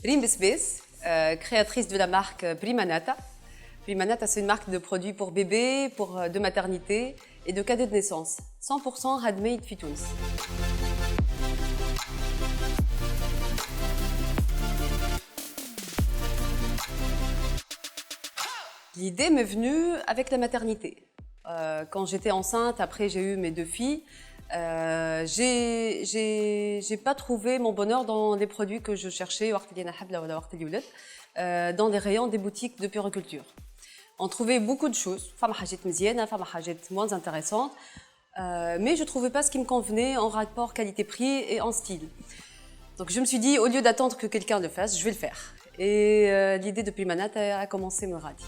Rim Besbes, créatrice de la marque Primanata. Primanata, c'est une marque de produits pour bébés, de maternité et de cadeaux de naissance. 100% handmade في تونس. L'idée m'est venue avec la maternité. Quand j'étais enceinte, après j'ai eu mes deux filles, j'ai pas trouvé mon bonheur dans les produits que je cherchais dans les rayons des boutiques de puériculture. On trouvait beaucoup de choses, moins intéressantes, mais je trouvais pas ce qui me convenait en rapport qualité-prix et en style. Donc je me suis dit, au lieu d'attendre que quelqu'un le fasse, je vais le faire. Et l'idée de Primanata a commencé me radie.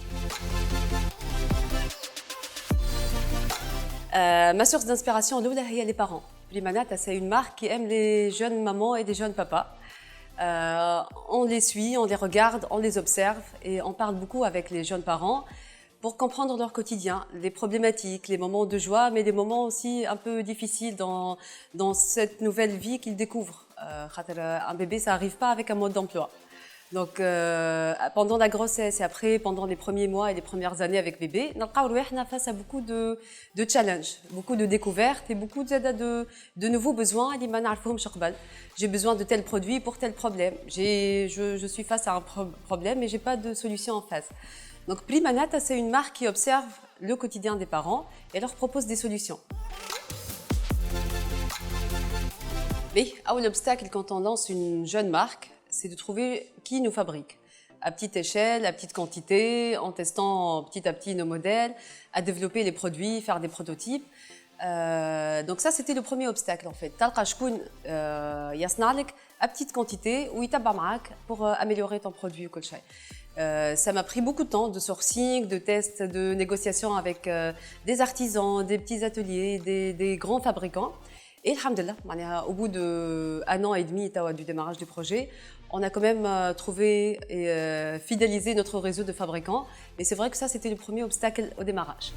Ma source d'inspiration, il y a les parents. Primanata, c'est une marque qui aime les jeunes mamans et les jeunes papas. On les suit, on les regarde, on les observe et on parle beaucoup avec les jeunes parents pour comprendre leur quotidien, les problématiques, les moments de joie, mais des moments aussi un peu difficiles dans cette nouvelle vie qu'ils découvrent. Un bébé, ça n'arrive pas avec un mode d'emploi. Donc, pendant la grossesse et après, pendant les premiers mois et les premières années avec bébé, on est face à beaucoup de challenges, beaucoup de découvertes et beaucoup de nouveaux besoins. J'ai besoin de tel produit pour tel problème. Je suis face à un problème mais j'ai pas de solution en face. Donc, Primanata, c'est une marque qui observe le quotidien des parents et leur propose des solutions. Mais l'obstacle quand on lance une jeune marque, c'est de trouver qui nous fabrique. À petite échelle, à petite quantité, en testant petit à petit nos modèles, à développer les produits, faire des prototypes. Donc ça, c'était le premier obstacle en fait. Talqa shkoun yasna'lek à petite quantité ou ytabba ma'ak pour améliorer ton produit ou kol shay. Ça m'a pris beaucoup de temps de sourcing, de tests, de négociations avec des artisans, des petits ateliers, des grands fabricants. Et alhamdoulilah, au bout d'1 an et demi du démarrage du projet, on a quand même trouvé et fidélisé notre réseau de fabricants. Mais c'est vrai que ça, c'était le premier obstacle au démarrage.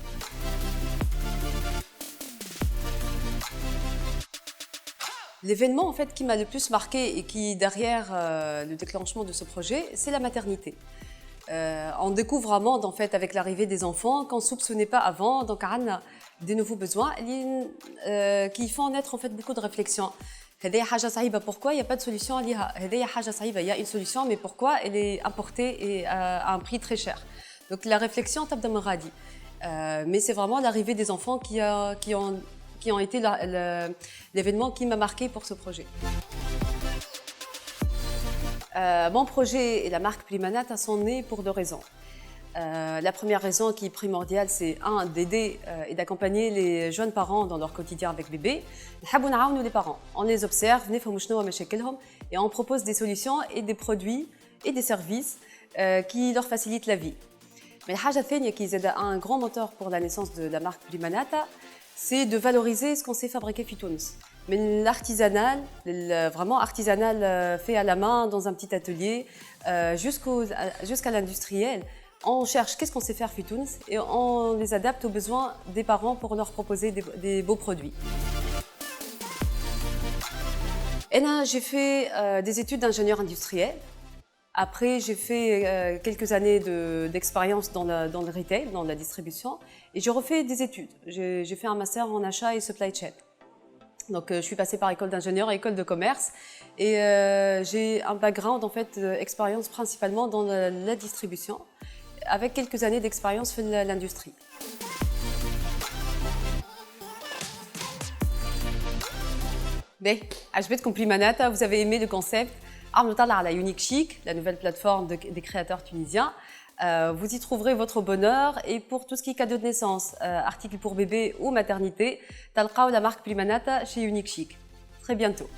L'événement en fait, qui m'a le plus marqué et qui, derrière le déclenchement de ce projet, c'est la maternité. On découvre un monde en fait, avec l'arrivée des enfants qu'on ne soupçonnait pas avant. Donc, on a des nouveaux besoins qui font naître en fait, beaucoup de réflexions. Pourquoi il n'y a pas de solution? Il y a une solution, mais pourquoi elle est importée et à un prix très cher? Donc la réflexion tape me radie. Mais c'est vraiment l'arrivée des enfants qui ont été l'événement qui m'a marqué pour ce projet. Mon projet et la marque Primanata sont nés pour 2 raisons. La première raison qui est primordiale, c'est d'aider et d'accompagner les jeunes parents dans leur quotidien avec bébé. Les parents, on les observe, et on propose des solutions et des produits et des services qui leur facilitent la vie. Mais la chose qui est un grand moteur pour la naissance de la marque Primanata, c'est de valoriser ce qu'on sait fabriquer في تونس. Mais l'artisanal, vraiment artisanal fait à la main dans un petit atelier, jusqu'à l'industriel. On cherche qu'est-ce qu'on sait faire Fitouns et on les adapte aux besoins des parents pour leur proposer des beaux produits. Et là, j'ai fait des études d'ingénieur industriel. Après, j'ai fait quelques années d'expérience dans le retail, dans la distribution, et j'ai refait des études. J'ai fait un master en achat et supply chain. Donc, je suis passée par école d'ingénieur et école de commerce, et j'ai un background en fait d'expérience principalement dans la distribution, avec quelques années d'expérience dans l'industrie. Ben, عجبتكم Primanata, vous avez aimé le concept. La Unique Chic, la nouvelle plateforme des créateurs tunisiens. Vous y trouverez votre bonheur et pour tout ce qui est cadeau de naissance, articles pour bébé ou maternité, talqaw la marque Primanata chez Unique Chic. Très bientôt.